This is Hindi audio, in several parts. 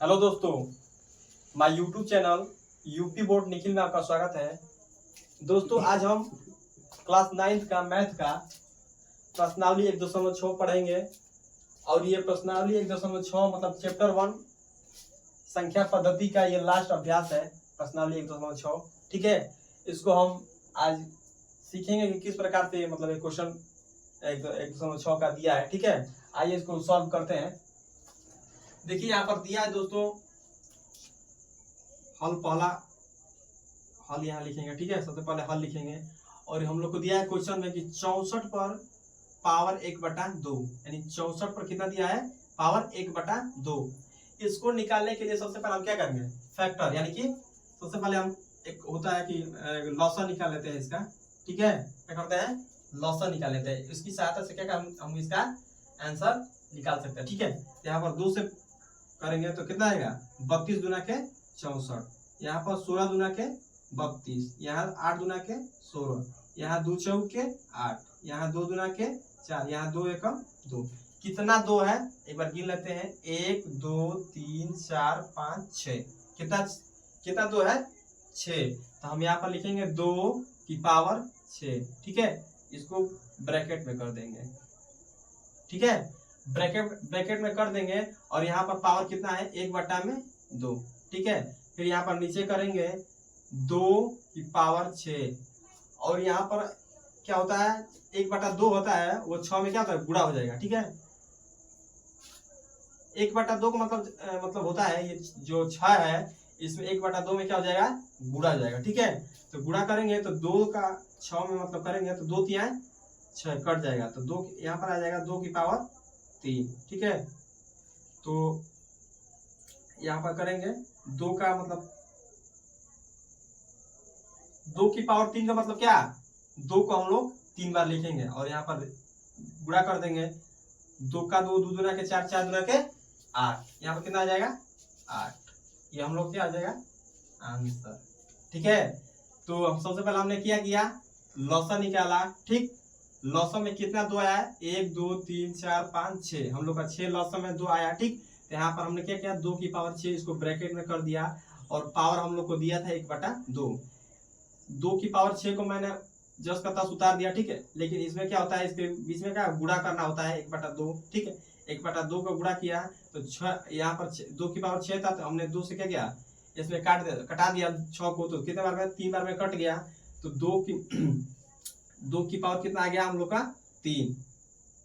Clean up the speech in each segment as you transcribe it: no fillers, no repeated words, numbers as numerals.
हेलो दोस्तों, my YouTube channel UP board Nikhil में आपका स्वागत है। दोस्तों, आज हम क्लास 9th का मैथ का प्रश्नावली 1.6 पढ़ेंगे और ये प्रश्नावली 1.6 मतलब चैप्टर 1 संख्या पद्धति का ये लास्ट अभ्यास है। प्रश्नावली 1.6 ठीक है। इसको हम आज सीखेंगे कि किस प्रकार से मतलब एक क्वेश्चन 1.6 का दिया है। ठीक है, आइए इसको सॉल्व करते हैं। देखिए यहाँ पर दिया है दोस्तों, पहला हल यहाँ लिखेंगे। ठीक है, सबसे पहले हल लिखेंगे और हम लोग को दिया है क्वेश्चन में कि 64 पर पावर 1/2 यानी 64 पर कितना दिया है, पावर 1/2। इसको निकालने के लिए सबसे पहले हम क्या करेंगे, फैक्टर, यानी कि सबसे पहले हम एक होता है कि लॉसा निकाल लेते हैं इसका। ठीक है, क्या करते हैं, लॉसा निकाल लेते हैं। इसकी सहायता से क्या हम इसका आंसर निकाल सकते हैं। ठीक है, यहाँ पर 2 से करेंगे तो कितना आएगा, 32 दूना के 64, यहाँ पर 16 दूना के 32, यहाँ 8 दूना के 16, यहाँ 2 चौक के 8, यहाँ 2 दूना के 4, यहाँ 2 एकम 2। कितना 2 है, एक बार गिन लेते हैं, 1 2 3 4 5 6। कितना 2 है, 6। तो हम यहाँ पर लिखेंगे 2 की पावर 6। ठीक है, इसको ब्रैकेट में कर देंगे। ठीक है, ब्रैकेट में कर देंगे और यहाँ पर पावर कितना है, 1/2। ठीक है, फिर यहाँ पर नीचे करेंगे 2 की पावर 6 और यहाँ पर क्या होता है, 1/2 होता है, वो 6 में क्या होता है, गुणा हो जाएगा। ठीक है, 1/2 का मतलब होता है ये जो 6 है, इसमें 1/2 में क्या हो जाएगा, गुणा हो जाएगा। ठीक है, तो गुणा करेंगे तो 2 का 6 में मतलब करेंगे तो 2 तिया 6 कट जाएगा, तो 2 यहाँ पर आ जाएगा 2 की पावर 3। ठीक है, तो यहाँ पर करेंगे 2 का मतलब 2 की पावर 3 का मतलब क्या, 2 को हम लोग 3 बार लिखेंगे और यहाँ पर गुणा कर देंगे। 2 का 2, 2 दूना के 4, 4 दूना के 8, यहाँ पर कितना आ जाएगा, 8। ये हम लोग क्या आ जाएगा, आंसर। ठीक है, तो हम सबसे पहले हमने क्या किया, लॉसा निकाला। ठीक, लॉसा में कितना 2 आया है, 1 2 3 4 5 6, हम लोग का 6 लॉसा में 2 आया। ठीक, तो यहाँ पर हमने क्या किया, 2 की पावर 6 इसको ब्रैकेट में कर दिया और पावर हम लोग को दिया था 1/2। 2 की पावर 6 को मैंने जस्ट का तस उतार दिया। ठीक है, लेकिन इसमें क्या होता है, इसके बीच में क्या गुणा करना होता है, 1/2। ठीक है, 1/2 को गुणा किया तो 6, यहाँ पर 2 की पावर 6 था तो हमने 2 से क्या किया, इसमें कटा दिया 6 को, तो कितने बार में, 3 बार में कट गया। तो 2 की पावर कितना आ गया हम लोग का, 3।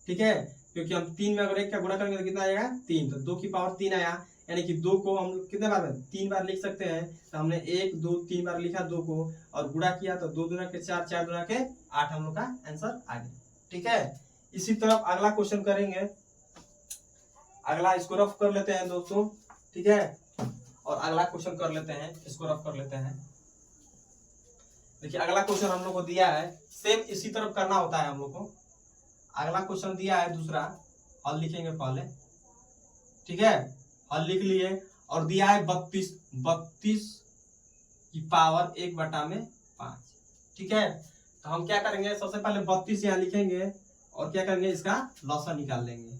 ठीक है, क्योंकि हम 3 में अगर 1 का गुणा करेंगे तो कितना आएगा, 3। तो 2 की पावर 3 आया, यानी कि 2 को हम कितने बार में, 3 बार लिख सकते हैं। तो हमने 1 2 3 बार लिखा 2 को और गुणा किया तो 2 दूना के 4, 4 दूना के 8, हम लोग का आंसर आ गया। ठीक है, इसी तरफ अगला क्वेश्चन करेंगे। अगला इसको रफ कर लेते हैं दोस्तों। ठीक है, और अगला क्वेश्चन कर लेते हैं, इसको रफ कर लेते हैं। देखिए अगला क्वेश्चन हम लोग को दिया है, सेम इसी तरफ करना होता है हम लोग को। अगला क्वेश्चन दिया है दूसरा, हल लिखेंगे पहले। ठीक है, हल लिख लिए और दिया है 32 की पावर 1/5। ठीक है, तो हम क्या करेंगे, सबसे पहले 32 यहाँ लिखेंगे और क्या करेंगे, इसका लॉसा निकाल लेंगे।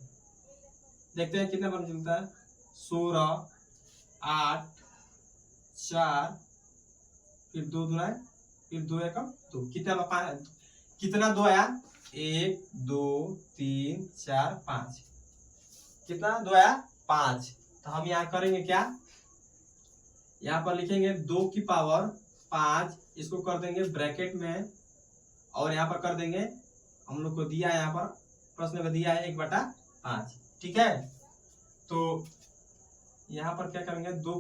देखते हैं कितने बार मिलता है, 16 8 4 फिर 2 दूना है, फिर 2 एकम 2, कितना 2 आया, 1 2 3 4 5, कितना 2 आया, 5। तो हम यहाँ करेंगे क्या, यहाँ पर लिखेंगे 2 की पावर 5, इसको कर देंगे ब्रैकेट में और यहाँ पर कर देंगे, हम लोग को दिया है यहाँ पर प्रश्न में दिया है 1/5। ठीक है, तो यहाँ पर क्या करेंगे, 2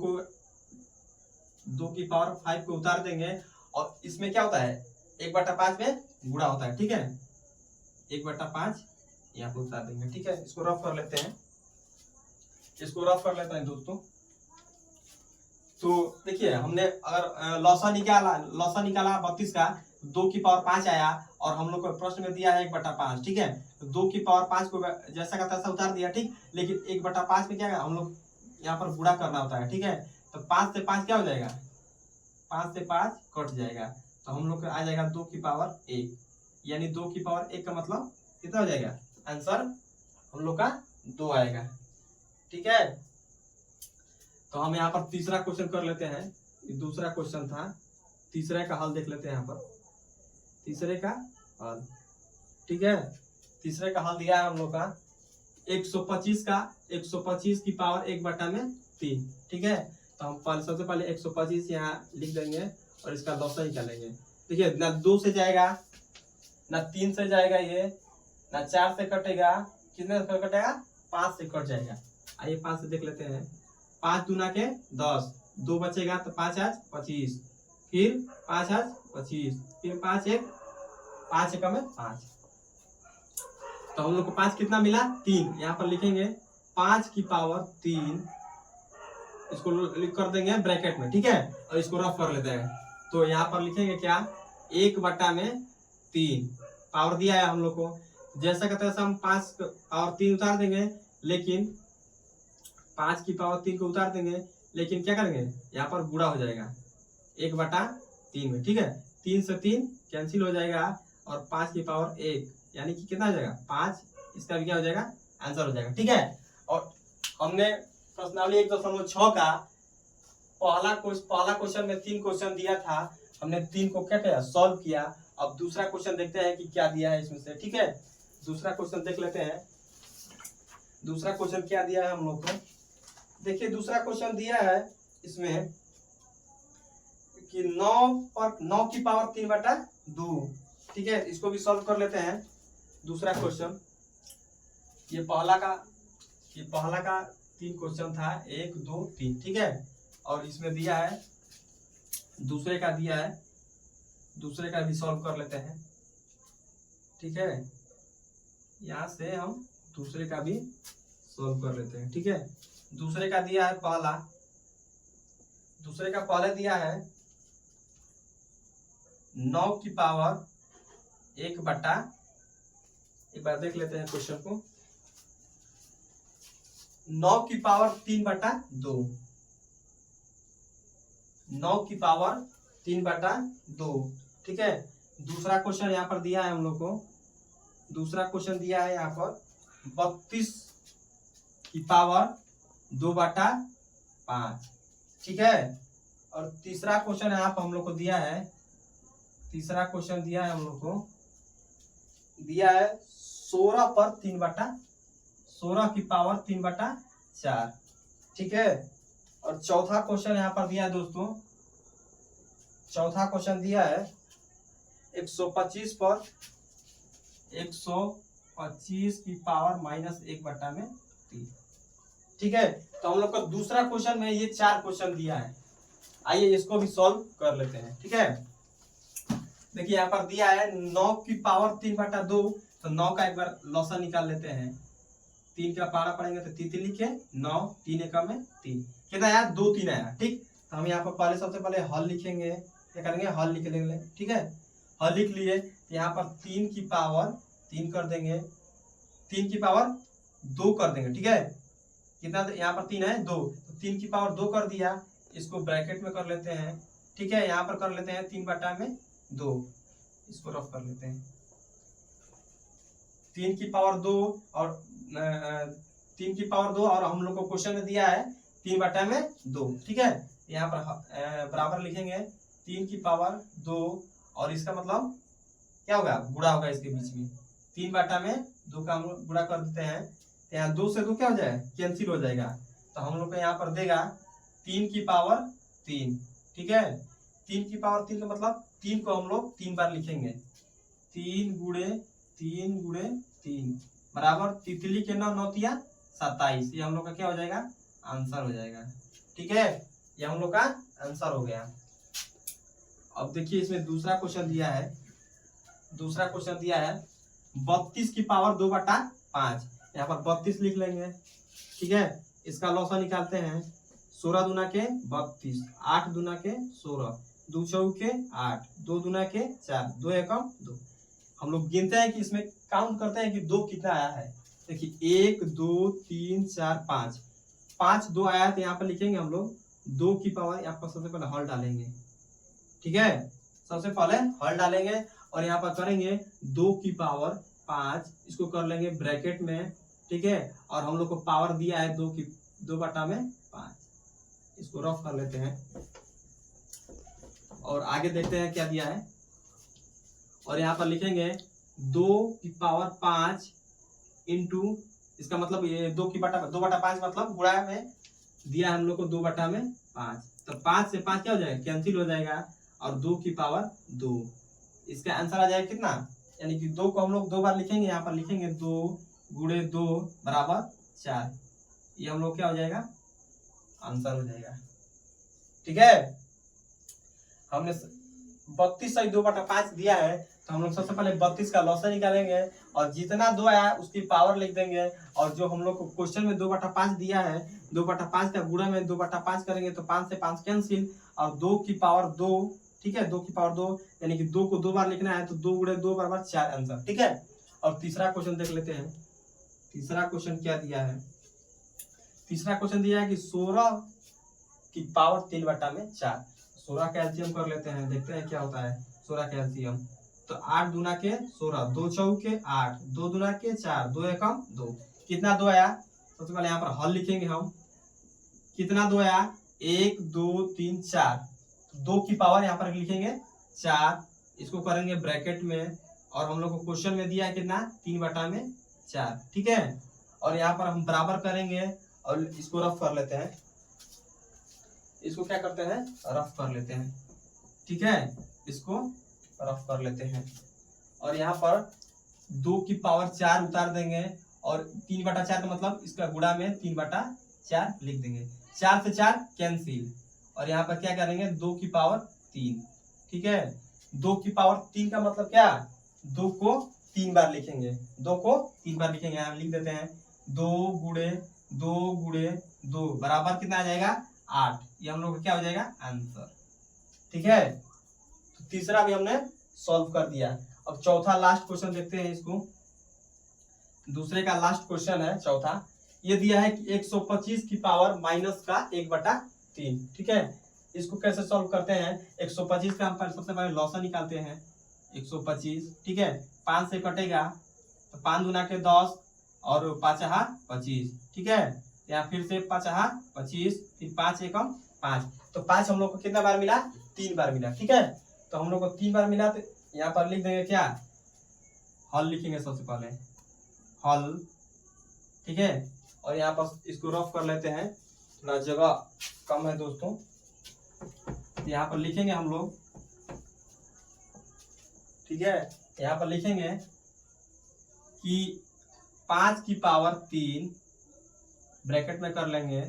की पावर 5 को उतार देंगे और इसमें क्या होता है, 1/5 में गुणा होता है। ठीक है, 1/5 यहाँ पर उतार देंगे। ठीक है, इसको रफ कर लेते हैं, इसको रफ कर लेते हैं दोस्तों। तो देखिए हमने अगर लॉसा निकाला 32 का, 2 की पावर 5 आया और हम लोग को प्रश्न में दिया है 1/5। ठीक है, तो 2 की पावर 5 को जैसा का तैसा उतार दिया। ठीक, लेकिन 1/5 में क्या है, हम लोग यहाँ पर गुणा करना होता है। ठीक है, तो 5 से 5 क्या हो जाएगा, 5 से 5 कट जाएगा, तो हम लोग को आ जाएगा 2 की पावर 1, यानी 2 की पावर 1 का मतलब कितना हो जाएगा, आंसर हम लोग का 2 आएगा। ठीक है, तो हम यहाँ पर तीसरा क्वेश्चन कर लेते हैं। ये दूसरा क्वेश्चन था, तीसरे का हल देख लेते हैं यहाँ पर। तीसरे का हल, ठीक है, तीसरे का हल दिया है हम लोग का 125 का 125 की पावर 1/3, ठीक है। तो हम पहले सबसे पहले 125 यहाँ लिख देंगे और इसका लॉसा निकालेंगे। देखिए ना 2 से जाएगा, ना 3 से जाएगा, ये ना 4 से कटेगा, कितने से कटेगा, 5 से कट जाएगा। आइए 5 से देख लेते हैं। 5 दूना के 10, 2 बचेगा तो 5 आज 25, फिर 5 आज 25, फिर 5 एक में 5। तो हम लोग को 5 कितना मिला, 3। यहाँ पर लिखेंगे 5 की पावर 3, इसको लिख कर देंगे ब्रैकेट में, ठीक है, और इसको रफ कर लेते हैं। तो यहाँ पर लिखेंगे क्या, 1/3 पावर दिया है हम लोग को। जैसा कहते हैं हम 5 और 3 उतार देंगे, लेकिन 5 की पावर 3 को उतार देंगे, लेकिन क्या करेंगे, यहाँ पर गुणा हो जाएगा 1/3 में, ठीक है। 3 से 3 कैंसिल हो जाएगा और 5 की पावर 1 यानी कि कितना हो जाएगा, 5। इसका भी क्या हो जाएगा, आंसर हो जाएगा, ठीक है। और हमने प्रश्नावली 1.6 का पहला क्वेश्चन में 3 क्वेश्चन दिया था, हमने 3 को क्या किया, सॉल्व किया। अब दूसरा क्वेश्चन देखते हैं कि क्या दिया है इसमें से, ठीक है। दूसरा क्वेश्चन देख लेते हैं, दूसरा क्वेश्चन क्या दिया है हम लोग को। देखिए दूसरा क्वेश्चन दिया है इसमें कि 9 की पावर 3/2, ठीक है। इसको भी सॉल्व कर लेते हैं। दूसरा क्वेश्चन, ये पहला का 3 क्वेश्चन था, 1 2 3, ठीक है। और इसमें दिया है, दूसरे का दिया है, दूसरे का भी सॉल्व कर लेते हैं, ठीक है। यहाँ से हम दूसरे का भी सॉल्व कर लेते हैं, ठीक है। दूसरे का दिया है पहला, दूसरे का पहले दिया है 9 की पावर 1/, एक बार देख लेते हैं क्वेश्चन को। 9 की पावर 3/2, 9 की पावर 3/2, ठीक है। दूसरा क्वेश्चन यहाँ पर दिया है हम लोग को, दूसरा क्वेश्चन दिया है यहाँ पर 32 की पावर 2/5, ठीक है। और तीसरा क्वेश्चन यहाँ पर हम लोग को दिया है, तीसरा क्वेश्चन दिया है हम लोग को, दिया है 16 पर 16 की पावर 3/4, ठीक है। और चौथा क्वेश्चन यहाँ पर दिया है दोस्तों, चौथा क्वेश्चन दिया है 125 पर 125 की पावर -1/3, ठीक है। तो हम लोग को दूसरा क्वेश्चन में ये 4 क्वेश्चन दिया है। आइए इसको भी सॉल्व कर लेते हैं, ठीक है। देखिए यहाँ पर दिया है 9 की पावर 3/2, तो 9 का एक बार लॉसा निकाल लेते हैं। 3 का पारा पड़ेंगे तो 3 लिखे 9, 3 एकम में 3, कितना आया, 2 3 आया, ठीक। तो हम यहाँ पर पहले सबसे पहले हल लिखेंगे, क्या करेंगे, हल लिख लेंगे, ठीक है। हल लिख लिए, यहाँ पर 3 की पावर 3 कर देंगे, 3 की पावर 2 कर देंगे, ठीक है। कितना यहाँ पर 3 है, 2, तो 3 की पावर 2 कर दिया। इसको ब्रैकेट में कर लेते हैं, ठीक है। यहाँ पर कर लेते हैं 3/2, इसको रफ कर लेते हैं। 3 की पावर 2 और 3 की पावर 2 और हम लोग को क्वेश्चन में दिया है 3/2, ठीक है। यहाँ पर बराबर लिखेंगे 3 की पावर 2 और इसका मतलब क्या होगा, गुणा होगा इसके बीच में। 3/2 का हम लोग गुणा कर देते हैं, तो यहाँ 2 से 2 क्या हो जाएगा, कैंसिल हो जाएगा। तो हम लोग को यहाँ पर देगा 3 की पावर 3, ठीक है। 3 की पावर 3 का मतलब 3 को हम लोग 3 बार लिखेंगे, 3 गुणे 3 बराबर तितली के 9 9 तिया 27। ये हम लोग का क्या हो जाएगा, आंसर हो जाएगा, ठीक है। ये हम लोग का आंसर हो गया। अब देखिए इसमें दूसरा क्वेश्चन दिया है, दूसरा क्वेश्चन दिया है 32 की पावर 2/5, यहाँ पर 32 लिख लेंगे, ठीक है। इसका लॉसा निकालते हैं, 16 दूना के 32, 8 दूना के 16, 2 चौके 8, 2 दूना के 4, 2 एकम 2। हम लोग गिनते हैं कि इसमें काउंट करते हैं कि 2 कितना आया है। देखिए 1 2 3 4 5 2 आया, तो यहाँ पर लिखेंगे हम लोग 2 की पावर, यहाँ पर सबसे पहले हल डालेंगे, ठीक है। सबसे पहले हल डालेंगे और यहाँ पर करेंगे 2 की पावर 5, इसको कर लेंगे ब्रैकेट में, ठीक है। और हम लोग को पावर दिया है 2/5, इसको रफ कर लेते हैं और आगे देखते हैं क्या दिया है। और यहाँ पर लिखेंगे 2⁵ इंटू, इसका मतलब ये 2/5 मतलब गुणा में दिया हम लोग को 2/5, तो 5 से 5 क्या हो जाएगा, कैंसिल हो जाएगा और 2⁵2। इसका आंसर आ जाएगा कितना, यानी कि 2 को हम लोग 2 बार लिखेंगे, यहाँ पर लिखेंगे 2 × 2 = 4। ये हम लोग क्या हो जाएगा, आंसर हो जाएगा। ठीक है, हमने 32 सही 2/5 दिया है, तो हम लोग सबसे पहले 32 का लॉसा निकालेंगे और जितना 2 आया उसकी पावर लिख देंगे। और जो हम लोग को क्वेश्चन में 2/5 दिया है, 2/5 का गुणा में 2/5 करेंगे तो 5 से 5 कैंसिल और 2⁵2। ठीक है, 2⁵2 यानी कि 2 को 2 बार लिखना है, तो 2 × 2 = 4 आंसर। ठीक है, और तीसरा क्वेश्चन देख लेते हैं। तीसरा क्वेश्चन क्या दिया है, तीसरा क्वेश्चन दिया है कि 16⁴ 16 का एलसीएम कर लेते हैं, देखते हैं क्या होता है 16 का एलसीएम। तो 8 दूना के 16, 2 चौके 8, 2 दूना के 4, 2 एकम 2, कितना 2 आया। सबसे पहले यहाँ पर हल लिखेंगे हम, कितना 2 आया, 1 2 3 4, 2 की पावर यहाँ पर लिखेंगे 4, इसको करेंगे ब्रैकेट में और हम लोग को क्वेश्चन में दिया है कितना 3/4। ठीक है, और यहाँ पर हम बराबर करेंगे और इसको रफ कर लेते हैं, इसको क्या करते हैं, रफ कर लेते हैं। ठीक है, इसको रफ कर लेते हैं और यहाँ पर 2⁴ उतार देंगे और 3/4 का मतलब इसका गुणा में 3/4 लिख देंगे। 4 से 4 कैंसिल और यहाँ पर क्या करेंगे 2⁵3। ठीक है, 2⁵3 का मतलब क्या, 2 को 3 बार लिखेंगे, 2 को 3 बार लिखेंगे। हम लिख देते हैं 2 × 2 × 2 बराबर कितना आ जाएगा 8। ये हम लोग का क्या हो जाएगा आंसर। ठीक है, तो तीसरा भी हमने सॉल्व कर दिया। अब चौथा लास्ट क्वेश्चन देखते हैं, इसको दूसरे का लास्ट क्वेश्चन है चौथा। ये दिया है कि 125 की पावर माइनस का 1/3। ठीक है, इसको कैसे सॉल्व करते हैं, 125 का हम सबसे पहले लॉसा निकालते हैं। 125, ठीक है, 5 से कटेगा तो 5 दूना के 10 और 5×5 = 25। ठीक है, यहाँ फिर से 5×25, फिर 5 एकम 5, तो 5 हम लोग को कितना बार मिला, 3 बार मिला। ठीक है, तो हम लोग को 3 बार मिला, तो यहाँ पर लिख देंगे क्या, हल लिखेंगे सबसे पहले हल। ठीक है, और यहाँ पर इसको रफ कर लेते हैं, थोड़ा जगह कम है दोस्तों, यहाँ पर लिखेंगे हम लोग। ठीक है, यहाँ पर लिखेंगे कि 5⁵3 ब्रैकेट में कर लेंगे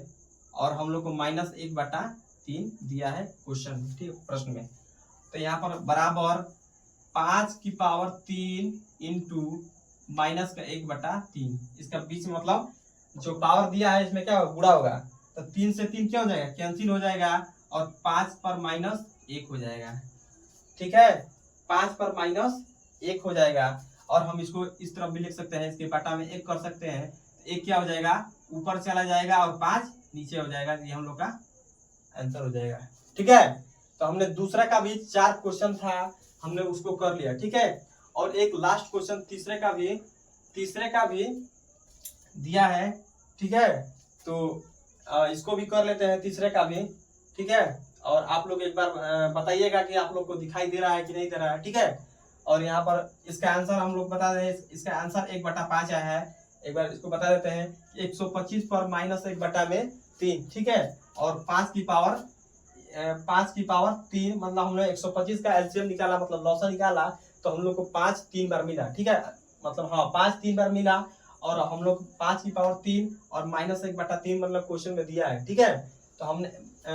और हम लोग को -1/3 दिया है क्वेश्चन में, ठीक है, प्रश्न में। तो यहाँ पर बराबर 5⁵3 इंटू -1/3, इसका बीच में मतलब जो पावर दिया है इसमें क्या होगा, गुणा होगा, तो 3 से 3 क्या हो जाएगा, कैंसिल हो जाएगा और 5 पर -1 हो जाएगा। ठीक है, 5 पर -1 हो जाएगा और हम इसको इस तरफ भी लिख सकते हैं, इसके बटा में 1 कर सकते हैं। 1 क्या हो जाएगा, ऊपर चला जाएगा और 5 नीचे हो जाएगा, ये हम लोग का आंसर हो जाएगा। ठीक है, तो हमने दूसरा का भी 4 क्वेश्चन था, हमने उसको कर लिया। ठीक है, और एक लास्ट क्वेश्चन तीसरे का भी दिया है। ठीक है, तो इसको भी कर लेते हैं, तीसरे का भी। ठीक है, और आप लोग एक बार बताइएगा कि आप लोग को दिखाई दे रहा है कि नहीं दे रहा है। ठीक है, और यहाँ पर इसका आंसर हम लोग बता दें, इसका आंसर 1/5 आया है। एक बार इसको बता देते हैं, 125 पर -1/3। ठीक है, और 5 की पावर 3, मतलब हमने 125 का एलसीएम निकाला, मतलब लॉसा निकाला, तो हम लोग को 5 3 बार मिला। ठीक है, मतलब हाँ 5 3 बार मिला और हम लोग 5 की पावर 3 और -1/3 मतलब क्वेश्चन में दिया है। ठीक है, तो हमने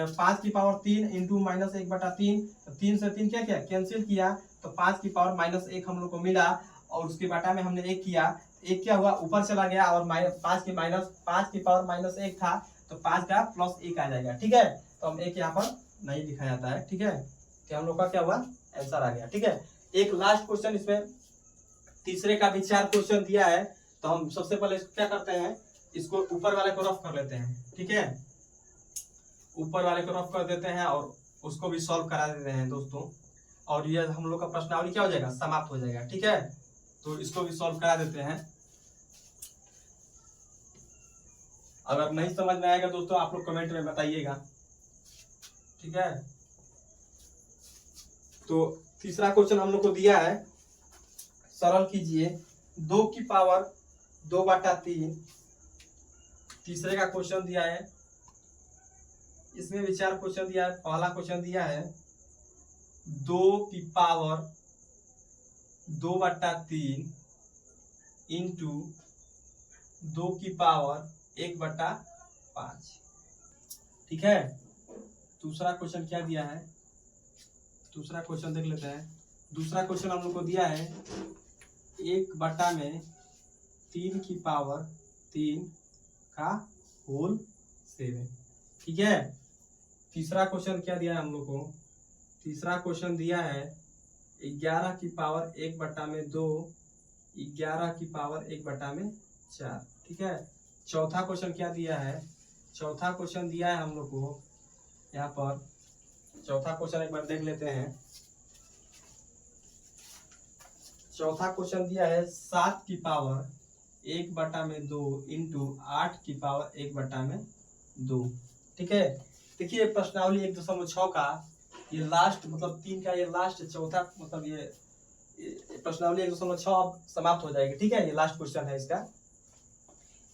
5 की पावर 3 इंटू -1/3, तो 3 से 3 क्या किया, कैंसिल किया, तो 5 की पावर -1 हम लोग को मिला और उसके बटा में हमने 1 किया, 1 क्या हुआ, ऊपर चला गया और 5 की पावर -1 था, तो 5 का +1 आ जाएगा। ठीक है, तो हम 1 यहाँ पर नहीं लिखा जाता है। ठीक है, तो हम लोग का क्या हुआ, आंसर आ गया। ठीक है, एक लास्ट क्वेश्चन, इसमें तीसरे का भी 4 क्वेश्चन दिया है, तो हम सबसे पहले इसको क्या करते हैं, इसको ऊपर वाले को रफ कर लेते हैं। ठीक है, ऊपर वाले को रफ कर देते हैं और उसको भी सॉल्व करा देते हैं दोस्तों, और ये हम लोग का प्रश्नावली क्या हो जाएगा, समाप्त हो जाएगा। ठीक है, तो इसको भी सॉल्व करा देते हैं। अगर नहीं समझ में आएगा दोस्तों, आप लोग कमेंट में बताइएगा। ठीक है। तो तीसरा क्वेश्चन हम लोग को दिया है, सरल कीजिए 2 की पावर 2/3। तीसरे का क्वेश्चन दिया है, इसमें भी 4 क्वेश्चन दिया है। पहला क्वेश्चन दिया है 2 की पावर 2/3 इंटू 2 की पावर 1/5। ठीक है। दूसरा क्वेश्चन क्या दिया है, दूसरा क्वेश्चन देख लेते हैं। दूसरा क्वेश्चन हम लोग को दिया है 1/3 की पावर 3 का होल 7। ठीक है। तीसरा क्वेश्चन क्या दिया है हम लोग को, तीसरा क्वेश्चन दिया है 11 की पावर 1/2, 11 की पावर 1/4। ठीक है। चौथा क्वेश्चन क्या दिया है, चौथा क्वेश्चन दिया है हम लोग को यहाँ पर, चौथा क्वेश्चन एक बार देख लेते हैं। चौथा क्वेश्चन दिया है 7 की पावर 1/2 इंटू 8 की पावर 1/2। ठीक है। देखिए प्रश्नावली 1.6 का ये लास्ट मतलब 3 का ये लास्ट चौथा मतलब ये प्रश्नावली 1.6 अब समाप्त हो जाएगी। ठीक है। ये लास्ट क्वेश्चन है इसका।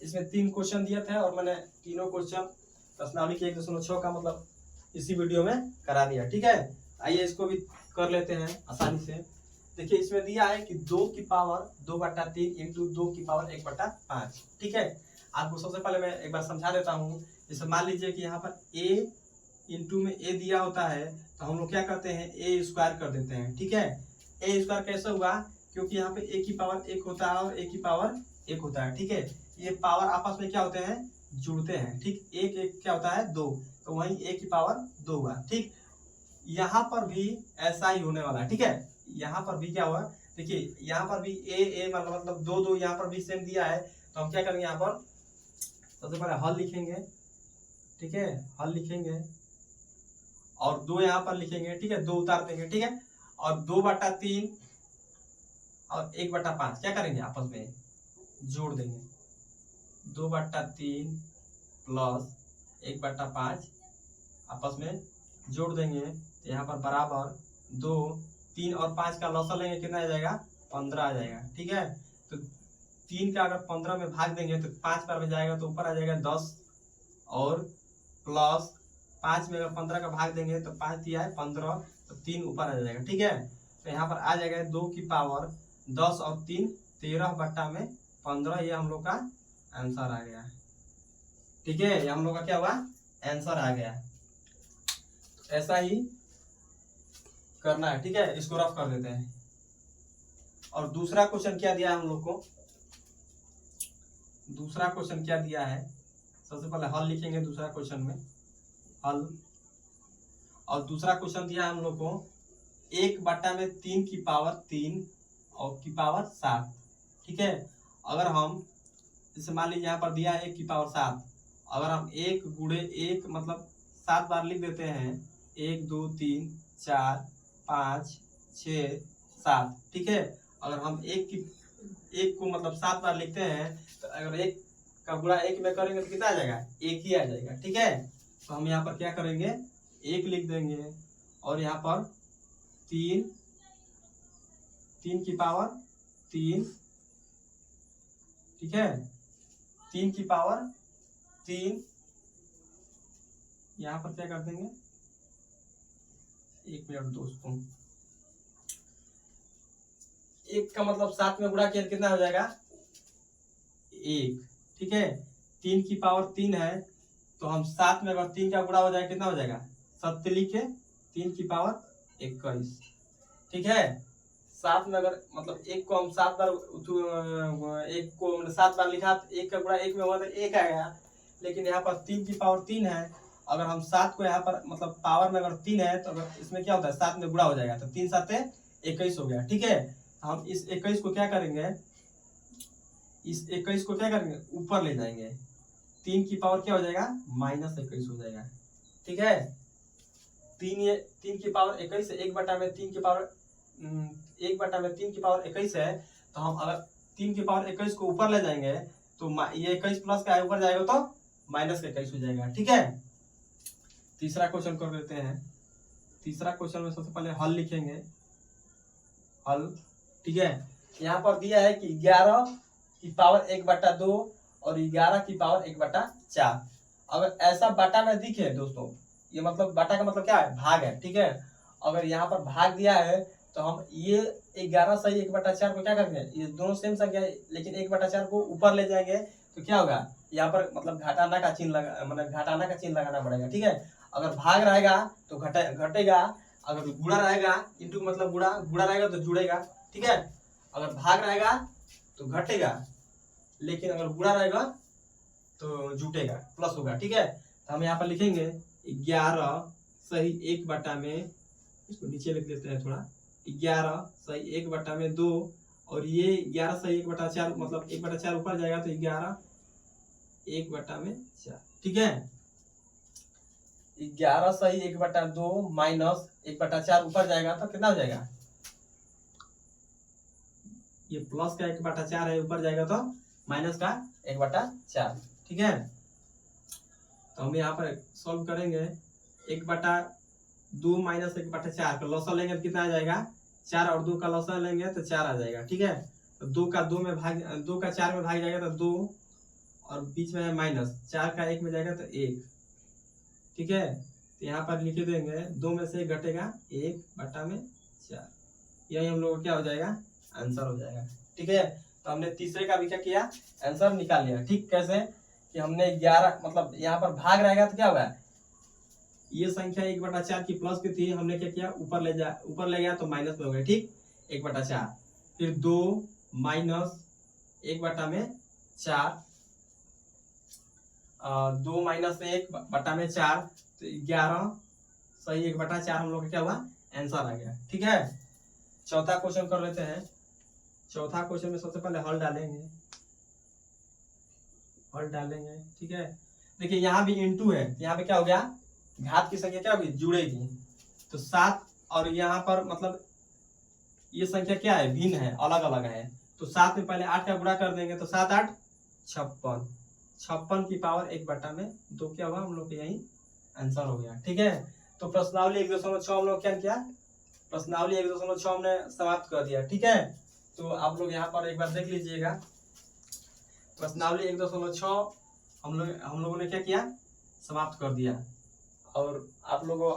इसमें 3 क्वेश्चन दिए थे और मैंने तीनों क्वेश्चन प्रश्नावली के 1.6 का मतलब इसी वीडियो में करा दिया। ठीक है। आइए इसको भी कर लेते हैं आसानी से। देखिए इसमें दिया है कि 2 की पावर 2/3 इंटू 2 की पावर 1/5। ठीक है। आपको सबसे पहले मैं एक बार समझा देता हूँ। जैसे मान लीजिए कि यहाँ पर a इंटू में a दिया होता है तो हम लोग क्या करते हैं a स्क्वायर कर देते हैं। ठीक है। a स्क्वायर कैसे हुआ, क्योंकि यहाँ पे a की पावर 1 होता है और a की पावर 1 होता है। ठीक है। ये पावर आपस में क्या होते हैं, जुड़ते हैं। ठीक। एक एक क्या होता है 2, तो वहीं a की पावर 2 हुआ। ठीक। यहाँ पर भी ऐसा ही होने वाला है। ठीक है। यहाँ पर भी क्या हुआ, देखिए यहाँ पर भी a मतलब 2 यहाँ पर भी सेम दिया है। तो हम क्या करेंगे, यहाँ पर सबसे पहले हल लिखेंगे। ठीक है। हल लिखेंगे और 2 यहाँ पर लिखेंगे। ठीक है। 2 उतार देंगे। ठीक है। और 2/3 और 1/5 क्या करेंगे, आपस में जोड़ देंगे। 2/3 प्लस 1/5 आपस में जोड़ देंगे। तो यहाँ पर बराबर 2, 3 और 5 का लॉस लेंगे, कितना आ जाएगा 15 आ जाएगा। ठीक है। तो 3 का अगर 15 में भाग देंगे तो 5 बार में जाएगा तो ऊपर आ जाएगा 10, और प्लस 5 में अगर 15 का भाग देंगे तो 5 दिया है 15, तो 3 ऊपर आ जाएगा। ठीक है। तो यहाँ पर आ जाएगा 2 की पावर 10 और 3 13/15। ये हम लोग का आंसर आ गया। ठीक है। ये हम लोग का क्या हुआ, आंसर आ गया। ऐसा ही करना है। ठीक है। इसको रफ कर देते हैं। और दूसरा क्वेश्चन क्या दिया है हम लोग को, दूसरा क्वेश्चन क्या दिया है, सबसे पहले हल लिखेंगे दूसरा क्वेश्चन में, हल। और दूसरा क्वेश्चन दिया है हम लोग को 1/3 की पावर 3 और की पावर 7। ठीक है। अगर हम जैसे मान लीजिए यहाँ पर दिया है 1 की पावर 7, अगर हम 1 गुणे 1 मतलब 7 बार लिख देते हैं, 1 2 3 4 5 6 7। ठीक है। अगर हम 1 को मतलब 7 बार लिखते हैं तो अगर 1 का गुणा 1 में करेंगे तो कितना आ जाएगा, 1 ही आ जाएगा। ठीक है। तो हम यहाँ पर क्या करेंगे, 1 लिख देंगे और यहाँ पर 3 की पावर 3। ठीक है। 3 की पावर 3 यहाँ पर क्या कर देंगे, 1 मिनट दोस्तों, 1 का मतलब 7 में गुणा किया कितना हो जाएगा 1। ठीक है। 3 की पावर 3 है तो हम 7 में अगर 3 का गुणा हो जाएगा कितना हो जाएगा 7 लिखे 3 की पावर 21। ठीक है। 7 में अगर मतलब 1 को हम 7 बार 1 को 7 बार लिखा, 1 का गुणा 1 में हुआ तो 1 आ गया। लेकिन यहाँ पर 3 की पावर 3 है, अगर हम 7 को यहाँ पर मतलब पावर में अगर 3 है तो अगर इसमें क्या होता है 7 में गुणा हो जाएगा, तो 3 7 21 हो गया। ठीक है। हम इस 21 को क्या करेंगे, इस 21 को क्या करेंगे ऊपर ले जाएंगे, 3 की पावर क्या हो जाएगा -21 हो जाएगा। ठीक है। 3 की पावर 21 है, 1/3 की पावर 1/3 की पावर 21 है। तो हम अगर 3 की पावर 21 को ऊपर ले जाएंगे तो ये 21 प्लस का ऊपर जाएगा तो -21 हो जाएगा। ठीक है। तीसरा क्वेश्चन कर देते हैं। तीसरा क्वेश्चन में सबसे पहले हल लिखेंगे, हल। ठीक है, यहाँ पर दिया है कि 11 की पावर 1/2 और 11 की पावर 1/4। अगर ऐसा बटा में दिखे दोस्तों, ये मतलब बटा का मतलब क्या है, भाग है। ठीक है, अगर यहाँ पर भाग दिया है तो हम ये 11 सही 1/4 को क्या करेंगे, ये दोनों सेम संख्या है लेकिन 1/4 को ऊपर ले जाएंगे तो क्या होगा, यहाँ पर मतलब घटाना का चिन्ह लगा, मतलब घटाना का चिन्ह लगाना पड़ेगा। ठीक है, अगर भाग रहेगा तो घटेगा, अगर गुणा रहेगा इंटू मतलब गुणा रहेगा तो जुड़ेगा। ठीक है, अगर भाग रहेगा तो घटेगा, लेकिन अगर गुणा रहेगा तो जुटेगा, प्लस होगा। ठीक है, तो हम यहाँ पर लिखेंगे 11 सही 1 में, इसको नीचे लिख देते हैं थोड़ा, 11 सही 1/2 और ये 11 सही 1/4 मतलब 1/4 ऊपर जाएगा तो 11 1/4। ठीक है, 11 सही 1/2 माइनस 1/4 ऊपर जाएगा तो कितना हो जाएगा, ये प्लस का 1/4 है, ऊपर जाएगा तो माइनस का 1/4। ठीक है, तो हम यहाँ पर सॉल्व करेंगे, 1/2 माइनस 1/4 का लॉसा लेंगे तो कितना आ जाएगा, 4 और 2 का लॉसा लेंगे तो 4 आ जाएगा। ठीक है, तो 2 का 4 में भाग जाएगा तो 2 और बीच में है माइनस, 4 का 1 में जाएगा तो 1। ठीक है, तो यहाँ पर लिख देंगे 2 में से 1 घटेगा 1/4, यही हम लोग को क्या हो जाएगा, आंसर हो जाएगा। ठीक है, तो हमने तीसरे का भी क्या किया, आंसर निकाल लिया। ठीक, कैसे कि हमने 11 मतलब यहाँ पर भाग रहेगा तो क्या होगा, ये संख्या 1/4 की प्लस की थी, हमने क्या किया, ऊपर ले गया तो माइनस में हो गया। ठीक, 1/4 फिर 2 माइनस 1/4, 2 माइनस 1/4 तो 11 सही 1/4 हम लोग का क्या हुआ, आंसर आ गया। ठीक है, चौथा क्वेश्चन कर लेते हैं। चौथा क्वेश्चन में सबसे पहले हल डालेंगे, ठीक है, देखिए यहाँ भी इंटू है, यहाँ पे क्या हो गया, घात की संख्या क्या होगी, जुड़ेगी, तो 7 और यहाँ पर मतलब ये संख्या क्या है, भिन्न है, अलग अलग है, तो 7 में पहले 8 का गुणा कर देंगे तो 7 8 56, 56 की पावर 1/2 क्या हुआ, हम लोग के यही आंसर हो गया। ठीक है, तो प्रश्नावली 1.6 हम लोग क्या किया, प्रश्नावली 1.6 हमने समाप्त कर दिया। ठीक है, तो आप लोग यहाँ पर एक बार देख लीजिएगा, प्रश्नावली 1.6 हम लोगों ने क्या किया, समाप्त कर दिया, और आप लोगों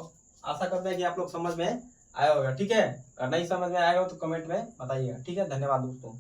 आशा करते हैं कि आप लोग समझ में आया होगा। ठीक है, अगर नहीं समझ में आएगा तो कमेंट में बताइएगा। ठीक है, धन्यवाद दोस्तों।